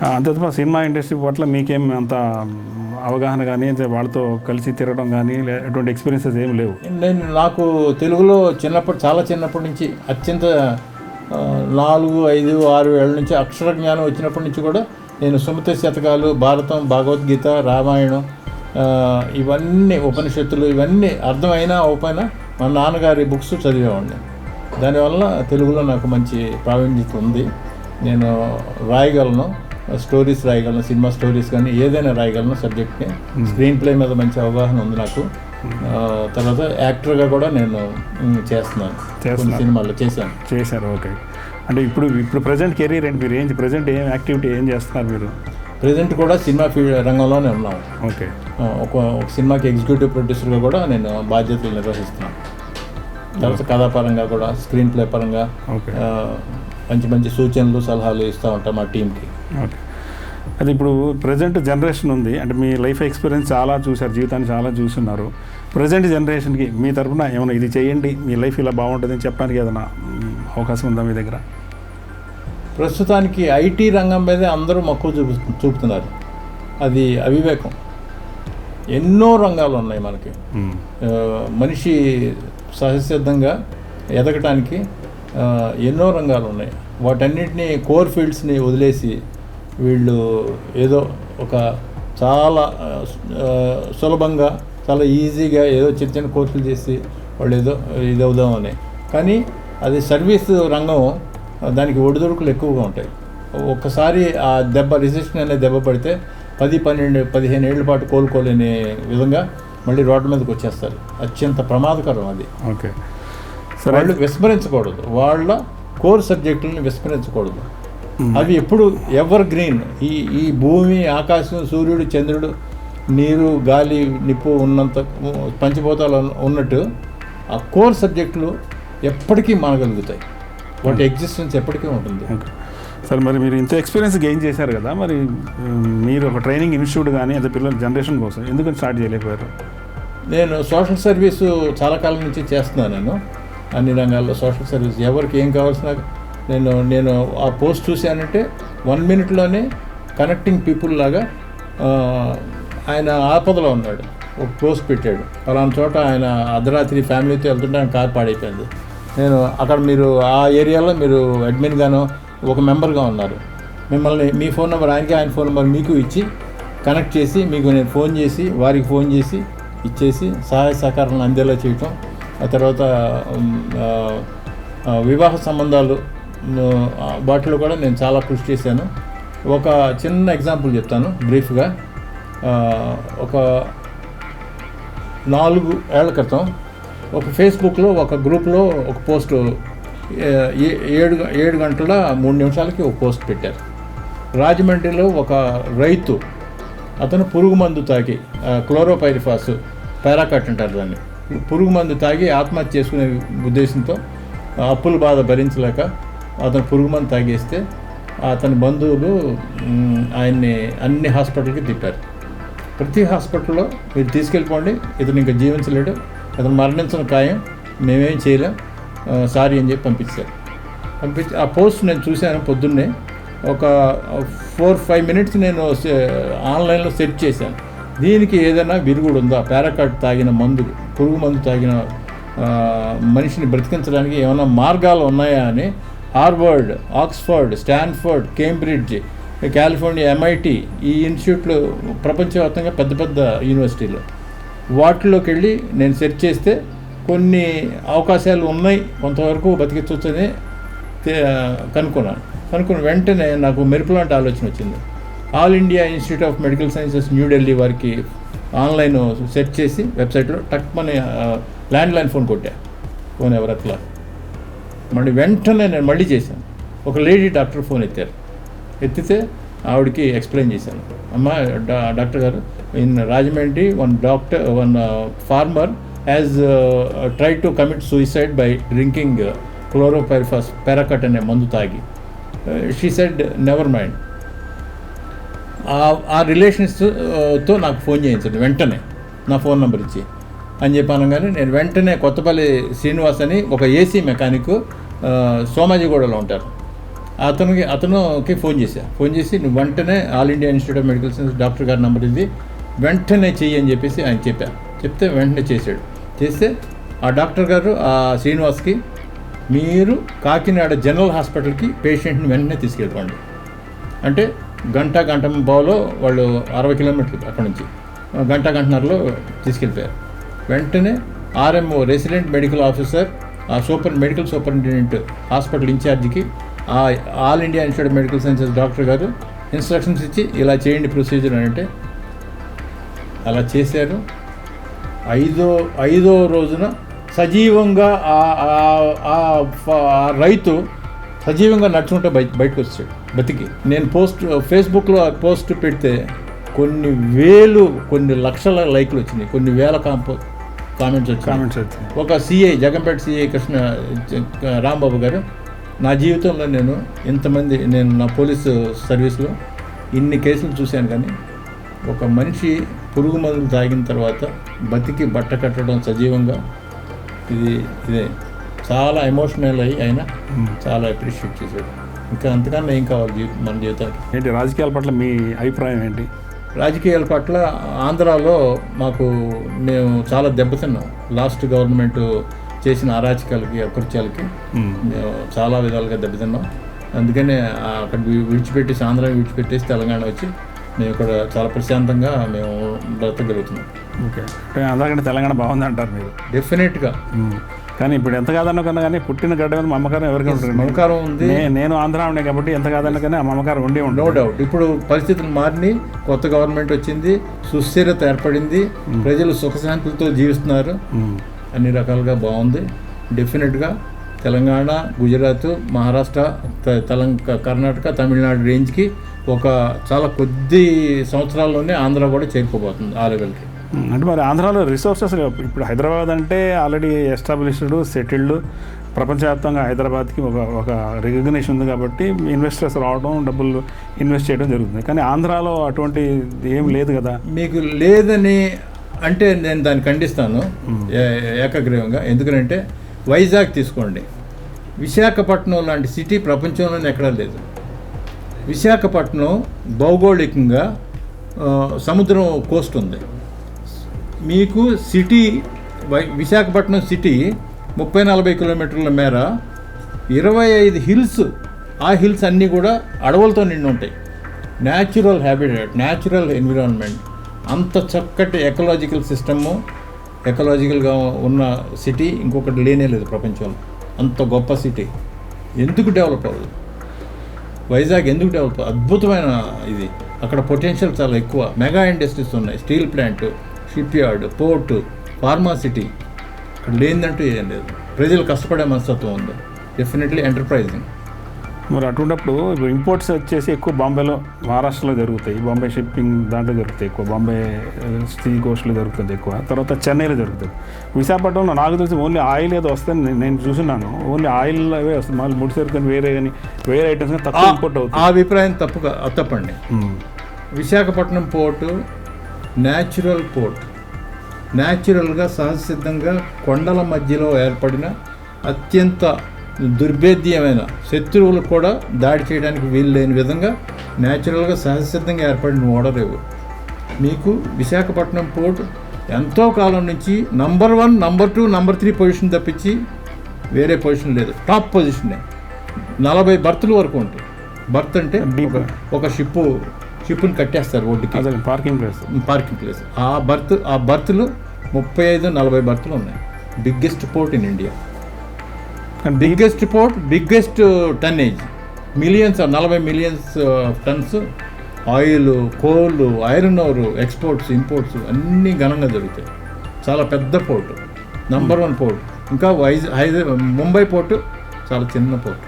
అంతే తప్ప cinema industry పట్ల మీకేం అంత అవగాహన కానీ వాళ్ళతో కలిసి తిరగడం కానీ ఎటువంటి ఎక్స్పీరియన్సెస్ ఏమి లేవు? నాకు తెలుగులో చాలా చిన్నప్పటి నుంచి అత్యంత 4, 5, 6 ఏళ్ళ నుంచి అక్షర జ్ఞానం వచ్చినప్పటి నుంచి కూడా నేను సుమతి శతకాలు, భారతం, భగవద్గీత, రామాయణం, ఇవన్నీ ఉపనిషత్తులు ఇవన్నీ అర్థమైనా అవ్వకపోయినా మా నాన్నగారి బుక్స్ చదివేవాడిని. దానివల్ల తెలుగులో నాకు మంచి ప్రావీణ్యత ఉంది. నేను రాయగలను, స్టోరీస్ రాయగలను, సినిమా స్టోరీస్ కానీ ఏదైనా రాయగలను సబ్జెక్ట్ని. స్క్రీన్ ప్లే మీద మంచి అవగాహన ఉంది నాకు. తర్వాత యాక్టర్గా కూడా నేను చేస్తున్నాను, కొన్ని సినిమాల్లో చేశారు. ఓకే. అంటే ఇప్పుడు ప్రజెంట్ కెరీర్ ఏంటి? మీరు ప్రజెంట్ ఏం యాక్టివిటీ ఏం చేస్తున్నారు మీరు? ప్రజెంట్ కూడా సినిమా రంగంలోనే ఉన్నాను. ఓకే. ఒక సినిమాకి ఎగ్జిక్యూటివ్ ప్రొడ్యూసర్గా కూడా నేను బాధ్యతలు నిర్వహిస్తున్నాను. తర్వాత కథాపరంగా కూడా, స్క్రీన్ ప్లే పరంగా మంచి మంచి సూచనలు, సలహాలు ఇస్తూ ఉంటాం మా టీంకి. ఓకే. అది ఇప్పుడు ప్రజెంట్ జనరేషన్ ఉంది, అంటే మీ లైఫ్ ఎక్స్పీరియన్స్ చాలా చూశారు, జీవితాన్ని చాలా చూస్తున్నారు. ప్రజెంట్ జనరేషన్కి మీ తరఫున ఏమైనా ఇది చేయండి, మీ లైఫ్ ఇలా బాగుంటుంది అని చెప్పడానికి ఏదైనా అవకాశం ఉందా మీ దగ్గర? ప్రస్తుతానికి ఐటీ రంగం మీదే అందరూ మక్కువ చూపుతున్నారు. అది అవివేకం. ఎన్నో రంగాలు ఉన్నాయి మనకి. మనిషి సహజసిద్ధంగా ఎదగటానికి ఎన్నో రంగాలు ఉన్నాయి. వాటన్నిటినీ కోర్ ఫీల్డ్స్ని వదిలేసి వీళ్ళు ఏదో ఒక చాలా సులభంగా, చాలా ఈజీగా ఏదో చిన్న చిన్న కోర్సులు చేసి వాళ్ళు ఏదో ఇది అవుదామని. కానీ అది సర్వీస్ రంగం, దానికి ఒడిదుడుకులు ఎక్కువగా ఉంటాయి. ఒక్కసారి ఆ రిజిస్ట్రేషన్ అనే దెబ్బ పడితే 10, 12, 15 ఏళ్ల పాటు కోలుకోలేని విధంగా మళ్ళీ రోడ్డు మీదకి వచ్చేస్తారు. అత్యంత ప్రమాదకరం అది. ఓకే. వాళ్ళు విస్మరించకూడదు, వాళ్ళ కోర్ సబ్జెక్టులను విస్మరించకూడదు. అవి ఎప్పుడు ఎవర్ గ్రీన్. ఈ భూమి, ఆకాశం, సూర్యుడు, చంద్రుడు, నీరు, గాలి, నిప్పు ఉన్నంత పంచభూతాలు ఉన్నట్టు ఆ కోర్ సబ్జెక్టులు ఎప్పటికీ మానగలుగుతాయి. వాటి ఎగ్జిస్టెన్స్ ఎప్పటికీ ఉంటుంది. సరే, మరి మీరు ఇంత ఎక్స్పీరియన్స్ గెయిన్ చేశారు కదా, మరి మీరు ఒక ట్రైనింగ్ ఇన్స్టిట్యూట్ కానీ అదే పిల్లల జనరేషన్ కోసం ఎందుకని స్టార్ట్ చేయలేకపోయారు? నేను సోషల్ సర్వీసు చాలా కాలం నుంచి చేస్తున్నాను. నేను అన్ని రంగాల్లో సోషల్ సర్వీస్, ఎవరికి ఏం కావాల్సిన నేను ఆ పోస్ట్ చూశానంటే 1 minute కనెక్టింగ్ పీపుల్ లాగా. ఆయన ఆపదలో ఉన్నాడు, ఒక పోస్ట్ పెట్టాడు, అలాంటి చోట ఆయన అర్ధరాత్రి ఫ్యామిలీతో వెళ్తుంటే ఆయన కార్ పాడైపోయింది. నేను అక్కడ, మీరు ఆ ఏరియాలో మీరు అడ్మిన్గానో ఒక మెంబర్గా ఉన్నారు, మిమ్మల్ని మీ ఫోన్ నెంబర్ ఆయనకి, ఆయన ఫోన్ నెంబర్ మీకు ఇచ్చి కనెక్ట్ చేసి, మీకు నేను ఫోన్ చేసి వారికి ఫోన్ చేసి ఇచ్చేసి సహాయ సహకారాలను అందేలా చేయటం. ఆ తర్వాత వివాహ సంబంధాలు వాటిలో కూడా నేను చాలా కృషి చేశాను. ఒక చిన్న ఎగ్జాంపుల్ చెప్తాను బ్రీఫ్గా. ఒక 4 ఏళ్ల క్రితం ఒక ఫేస్బుక్లో ఒక గ్రూప్లో ఒక పోస్ట్ 7 గంటల 3 నిమిషాలకి ఒక పోస్ట్ పెట్టారు. రాజమండ్రిలో ఒక రైతు, అతను పురుగు మందు తాగి, క్లోరోపైరిఫాస్, పారాకట్ అంటారు దాన్ని, పురుగు మందు తాగి ఆత్మహత్య చేసుకునే ఉద్దేశంతో అప్పుల బాధ భరించలేక అతను పురుగు మందు తాగేస్తే అతని బంధువులు ఆయన్ని అన్ని హాస్పిటల్కి తిప్పారు. ప్రతి హాస్పిటల్లో మీరు తీసుకెళ్ళిపోండి, ఇతను ఇంకా జీవించలేడు, అతను మరణించిన ఖాయం, మేమేం చేయలేం, సారీ అని చెప్పి పంపించి ఆ పోస్ట్ నేను చూశాను పొద్దున్నే. ఒక 4-5 minutes నేను ఆన్లైన్లో సెర్చ్ చేశాను, దీనికి ఏదైనా విరుగుడు ఉందా, పారాకాట్ తాగిన మందు, పురుగు మందు తాగిన మనిషిని బ్రతికించడానికి ఏమైనా మార్గాలు ఉన్నాయా అని. Harvard, Oxford, Stanford, Cambridge, California, MIT, ఈ ఇన్స్టిట్యూట్లు ప్రపంచవ్యాప్తంగా పెద్ద పెద్ద యూనివర్సిటీలు, వాటిలోకి వెళ్ళి నేను సెర్చ్ చేస్తే కొన్ని అవకాశాలు ఉన్నాయి, కొంతవరకు బతికించవచ్చని కనుక్కుని వెంటనే నాకు మెరుపులాంటి ఆలోచన వచ్చింది. All India institute of medical sciences New Delhi వారికి ఆన్లైన్ సెర్చ్ చేసి వెబ్సైట్లో టక్మని ల్యాండ్లైన్ ఫోన్ కొట్టా, ఫోన్ ఎవరట్లా. మళ్ళీ వెంటనే నేను మళ్ళీ చేశాను. ఒక లేడీ డాక్టర్ ఫోన్ ఎత్తితే ఆవిడకి ఎక్స్ప్లెయిన్ చేశాను, అమ్మ డాక్టర్ గారు, in Rajahmundry one farmer has try to commit suicide by drinking chlorpyrifos, paraquat అనే మందు తాగి. She said never mind. ఆ రిలేషన్స్తో నాకు ఫోన్ చేయించండి వెంటనే, నా ఫోన్ నెంబర్ ఇచ్చి అని చెప్పాను. కానీ నేను వెంటనే కొత్తపల్లి శ్రీనివాస్ అని ఒక AC మెకానిక్ సోమాజిగూడలో ఉంటారు, అతనుకి ఫోన్ చేసి నువ్వు వెంటనే all India institute of medical science doctor గారి నెంబర్ ఇది, వెంటనే చెయ్యి అని చెప్పేసి ఆయన చెప్తే వెంటనే చేస్తే ఆ డాక్టర్ గారు ఆ శ్రీనివాస్కి, మీరు కాకినాడ జనరల్ హాస్పిటల్కి పేషెంట్ని వెంటనే తీసుకెళ్ళిపోండి అంటే గంట బావులో వాళ్ళు 60 కిలోమీటర్లు అక్కడ నుంచి గంటన్నరలో తీసుకెళ్ళిపోయారు. వెంటనే ఆర్ఎంఓ రెసిడెంట్ మెడికల్ ఆఫీసర్ ఆ మెడికల్ సూపరింటెండెంట్ హాస్పిటల్ ఇన్ఛార్జికి ఆ all India institute of medical sciences doctor గారు ఇన్స్ట్రక్షన్స్ ఇచ్చి ఇలా చేయండి ప్రొసీజర్ అని అంటే అలా చేశారు. ఐదో రోజున సజీవంగా ఆ రైతు సజీవంగా నడుచుకుంటే బయటకు వచ్చాడు బతికి. నేను ఫేస్బుక్లో పోస్ట్ పెడితే కొన్ని లక్షల లైక్లు వచ్చినాయి, కొన్ని వేల కామెంట్స్ వచ్చాయి. ఒక సిఐ జగంపేట సిఐ రాంబాబు గారు, నా జీవితంలో నేను నా పోలీసు సర్వీస్లో ఇన్ని కేసులు చూశాను, కానీ ఒక మనిషి పురుగు మందులు తాగిన తర్వాత బతికి బట్ట కట్టడం సజీవంగా ఇదే చాలా ఎమోషనల్ అయ్యి ఆయన చాలా అప్రిషియేట్ చేశాడు. ఇంకా అంతకన్నా ఏం కావాలి మన జీవితానికి. ఏంటి రాజకీయాల పట్ల మీ అభిప్రాయం ఏంటి? రాజకీయాల పట్ల ఆంధ్రాలో మేము చాలా దెబ్బతిన్నాం. లాస్ట్ గవర్నమెంట్ చేసిన అరాచకాలకి అకృత్యాలకి మేము చాలా విధాలుగా దెబ్బతిన్నాం. అందుకనే అక్కడ ఆంధ్రాని విడిచిపెట్టేసి తెలంగాణ వచ్చి మేము ఇక్కడ చాలా ప్రశాంతంగా మేము బ్రతకగలుగుతున్నాం. ఓకే, అందరికంటే తెలంగాణ బాగుంది అంటారు మీరు? డెఫినెట్గా. కానీ ఇప్పుడు ఎంత కాదన్నా కన్నా కానీ పుట్టిన గడ్డ మీద మమకారం ఎవరికి ఉంటుంది? మమకారం ఉంది. నేను ఆంధ్రానే కాబట్టి ఎంత కాదన్నా కానీ ఆ మమకారం ఉండి ఉంటుంది. No doubt. ఇప్పుడు పరిస్థితులు మారినాయి, కొత్త గవర్నమెంట్ వచ్చింది, సుస్థిరత ఏర్పడింది, ప్రజలు సుఖశాంతులతో జీవిస్తున్నారు, అన్ని రకాలుగా బాగుంది. డెఫినెట్గా తెలంగాణ, గుజరాత్, మహారాష్ట్ర, కర్ణాటక, తమిళనాడు రేంజ్కి ఒక చాలా కొద్ది సంవత్సరాల్లోనే ఆంధ్ర కూడా చేరుకోబోతుంది ఆ లెవెల్కి. అంటే మరి ఆంధ్రాలో రిసోర్సెస్ ఇప్పుడు హైదరాబాద్ అంటే ఆల్రెడీ ఎస్టాబ్లిష్డ్ సెటిల్డ్, ప్రపంచవ్యాప్తంగా హైదరాబాద్కి ఒక రికగ్నిషన్ ఉంది కాబట్టి ఇన్వెస్టర్స్ రావడం, డబ్బులు ఇన్వెస్ట్ చేయడం జరుగుతుంది. కానీ ఆంధ్రాలో అటువంటి ఏం లేదు కదా. మీకు లేదని అంటే నేను దాన్ని ఖండిస్తాను ఏకగ్రీవంగా. ఎందుకంటే వైజాగ్ తీసుకోండి, విశాఖపట్నం లాంటి సిటీ ప్రపంచంలోనే ఎక్కడా లేదు. విశాఖపట్నం భౌగోళికంగా సముద్రం కోస్ట్ ఉంది. మీకు సిటీ విశాఖపట్నం సిటీ 30-40 కిలోమీటర్ల మేర 25 హిల్స్, ఆ హిల్స్ అన్నీ కూడా అడవులతో నిండి ఉంటాయి. న్యాచురల్ హ్యాబిటేట్, న్యాచురల్ ఎన్విరాన్మెంట్, అంత చక్కటి ఎకలాజికల్గా ఉన్న సిటీ ఇంకొకటి లేనే లేదు ప్రపంచంలో. అంత గొప్ప సిటీ ఎందుకు డెవలప్ అవ్వదు? వైజాగ్ ఎందుకు డెవలప్? అద్భుతమైన ఇది. అక్కడ పొటెన్షియల్ చాలా ఎక్కువ. మెగా ఇండస్ట్రీస్ ఉన్నాయి, steel plant, ship yard, port, pharma city. అక్కడ లేనిదంటూ ఏం లేదు. ప్రజలు కష్టపడే మనస్తత్వం ఉంది. Definitely enterprising. మరి అటువంటిప్పుడు ఇప్పుడు ఇంపోర్ట్స్ వచ్చేసి ఎక్కువ బాంబేలో, మహారాష్ట్రలో జరుగుతాయి. బాంబే షిప్పింగ్ దాంట్లో జరుగుతాయి ఎక్కువ, బాంబే సీ కోస్ట్లో జరుగుతుంది ఎక్కువ, తర్వాత చెన్నైలో జరుగుతుంది. విశాఖపట్నంలో నాకు తెలిసి ఓన్లీ ఆయిల్ ఏదో వస్తుంది, నేను చూస్తున్నాను. ఓన్లీ ఆయిల్ అవే వస్తుంది, మళ్ళీ ముడి సరుకుని వేరే ఐటమ్స్ తక్కువ ఇంపోర్ట్ అవుతుంది. ఆ అభిప్రాయం తప్పండి. విశాఖపట్నం పోర్టు న్యాచురల్ పోర్ట్, న్యాచురల్గా సహజసిద్ధంగా కొండల మధ్యలో ఏర్పడిన అత్యంత దుర్భేద్యమైన, శత్రువులు కూడా దాడి చేయడానికి వీలు లేని విధంగా న్యాచురల్గా సహజసిద్ధంగా ఏర్పడిన ఓడరేవు. మీకు విశాఖపట్నం పోర్ట్ ఎంతో కాలం నుంచి నంబర్ 1, నంబర్ 2, నంబర్ 3 పొజిషన్ తప్పించి వేరే పొజిషన్ లేదు. టాప్ పొజిషనే. 40 బర్తుల వరకు ఉంటాయి. బర్త్ అంటే ఒక షిప్ని కట్టేస్తారు ఒడ్డుకి, పార్కింగ్ ప్లేస్. ఆ బర్తులు 35-40 బర్తులు ఉన్నాయి. Biggest port in India. Biggest port, biggest tonnage, 40 millions turns oil, coal, iron ore, exports, imports అన్నీ ఘనంగా జరుగుతాయి. చాలా పెద్ద పోర్టు, నంబర్ 1 పోర్ట్. ఇంకా ముంబై పోర్టు చాలా చిన్న పోర్టు.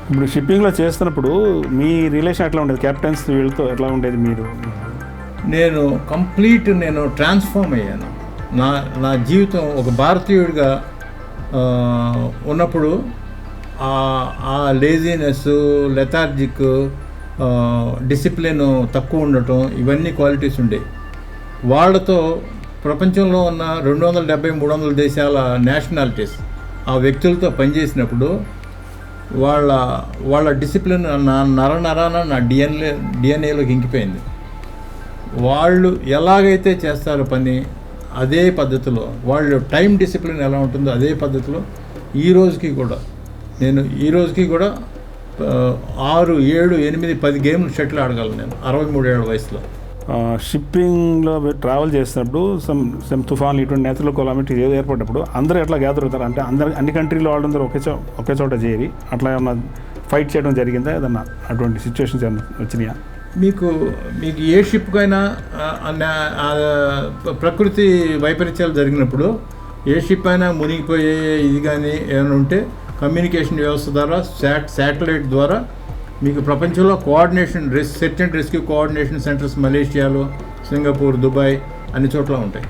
ఇప్పుడు షిప్పింగ్లో చేస్తున్నప్పుడు మీ రిలేషన్ ఎట్లా ఉండేది? కెప్టెన్స్ వీళ్ళతో ఎట్లా ఉండేది? నేను ట్రాన్స్ఫార్మ్ అయ్యాను. నా జీవితం ఒక భారతీయుడిగా ఉన్నప్పుడు ఆ లేజినెస్, లెథార్జిక్, డిసిప్లిన్ తక్కువ ఉండటం, ఇవన్నీ క్వాలిటీస్ ఉండేవి. వాళ్ళతో ప్రపంచంలో ఉన్న 270-300 దేశాల నేషనాలిటీస్, ఆ వ్యక్తులతో పనిచేసినప్పుడు వాళ్ళ డిసిప్లిన్ నా నరాన నా డిఎన్ఏలోకి ఇంకిపోయింది. వాళ్ళు ఎలాగైతే చేస్తారో పని అదే పద్ధతిలో, వాళ్ళు టైం డిసిప్లిన్ ఎలా ఉంటుందో అదే పద్ధతిలో ఈ రోజుకి కూడా 6, 7, 8, 10 గేమ్లు షటిల్ ఆడగలను నేను 63 ఏళ్ళ వయసులో. షిప్పింగ్లో ట్రావెల్ చేసినప్పుడు సమ్ తుఫాన్లు ఇటువంటి నేచురల్ కిలోమీటర్ ఏదో ఏర్పడినప్పుడు అందరూ ఎట్లా గ్యాదర్ అవుతారు అంటే అన్ని కంట్రీలో వాళ్ళందరూ ఒకే చోట చేరి అట్లా ఏమన్నా ఫైట్ చేయడం జరిగిందా? ఏదన్నా అటువంటి సిచ్యువేషన్స్ ఏమన్నా వచ్చినాయా? మీకు ఏ షిప్కైనా ప్రకృతి వైపరీత్యాలు జరిగినప్పుడు ఏ షిప్ అయినా మునిగిపోయే ఇది కానీ ఏమైనా ఉంటే కమ్యూనికేషన్ వ్యవస్థ ద్వారా శాటిలైట్ ద్వారా మీకు ప్రపంచంలో coordination search and rescue coordination centres మలేషియాలో, సింగపూర్, దుబాయ్ అన్ని చోట్ల ఉంటాయి.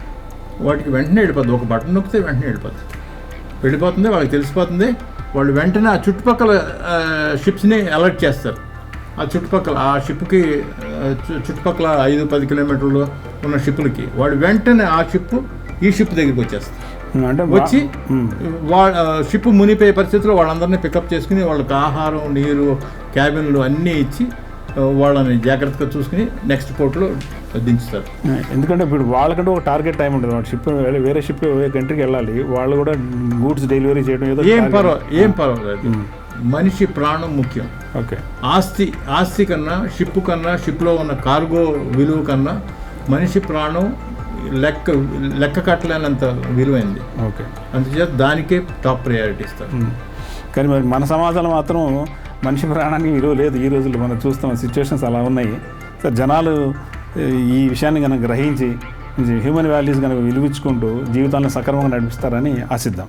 వాటికి వెంటనే వెళ్ళిపోద్ది, ఒక బటన్ నొక్కితే వెంటనే వెళ్ళిపోతుంది, వాళ్ళకి తెలిసిపోతుంది. వాళ్ళు వెంటనే ఆ చుట్టుపక్కల షిప్స్ని అలర్ట్ చేస్తారు. ఆ షిప్కి చుట్టుపక్కల 5-10 కిలోమీటర్లు ఉన్న షిప్పులకి వాడు వెంటనే ఆ షిప్ ఈ షిప్ దగ్గరికి వచ్చేస్తారు. అంటే వచ్చి షిప్ మునిపోయే పరిస్థితిలో వాళ్ళందరినీ పికప్ చేసుకుని వాళ్ళకి ఆహారం, నీరు, క్యాబిన్లు అన్నీ ఇచ్చి వాళ్ళని జాగ్రత్తగా చూసుకుని నెక్స్ట్ పోర్ట్లో దించుతారు. ఎందుకంటే ఇప్పుడు వాళ్ళకంటే ఒక టార్గెట్ టైం ఉంటుంది. వాళ్ళ షిప్ వేరే షిప్ వేరే కంట్రీకి వెళ్ళాలి, వాళ్ళు కూడా గూడ్స్ డెలివరీ చేయడం ఏం పర్వాలేదు. మనిషి ప్రాణం ముఖ్యం. ఓకే. ఆస్తి కన్నా షిప్లో ఉన్న కార్గో విలువ కన్నా మనిషి ప్రాణం లెక్క కట్టలేనంత విలువైంది. ఓకే. అందుచేత దానికే టాప్ ప్రయారిటీ ఇస్తారు. కానీ మరి మన సమాజంలో మాత్రం మనిషి ప్రాణానికి విలువ లేదు. ఈ రోజుల్లో మనం చూస్తున్న సిచ్యువేషన్స్ అలా ఉన్నాయి. సార్, జనాలు ఈ విషయాన్ని కనుక గ్రహించి హ్యూమన్ వాల్యూస్ కనుక విలువించుకుంటూ జీవితాలను సక్రమంగా నడిపిస్తారని ఆశిద్దాం.